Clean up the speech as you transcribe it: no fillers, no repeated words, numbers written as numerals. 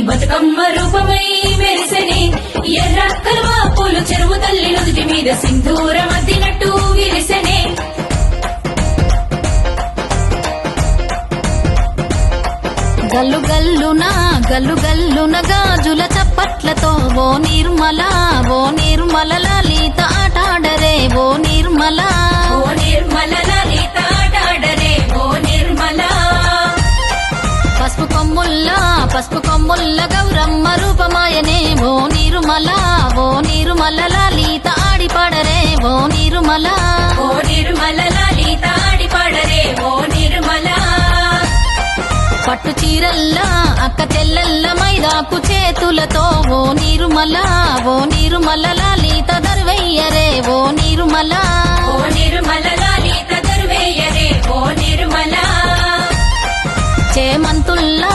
బతుకమ్మ రూపమై మెరిసెనే ఎర్ర కలువ పూలు చెరువు తల్లి నుదుటి మీద సింధూరం అద్దినట్టు విరిసెనే గల్లు గల్లున గాజుల చప్పట్లతో ఓ నిర్మల లలిత ఆటాడరే ఓ నిర్మల లలిత ఆటాడరే ఓ నిర్మల పసుపు కొమ్ముల్ల గౌరమ్మ రూపమాయనే ఓ నిర్మల లలిత ఆడిపాడరే ఓ నిర్మల లలిత ఆడిపాడరే ఓ నిర్మల పట్టు చీరల్లా అక్క చెల్లెల్ల మైదాకు చేతులతో ఓ నిర్మల లలిత దర్వయ్యరే ఓ నిర్మల లలిత దర్వయ్యరే ఓ నిర్మల చేమంతుల్లా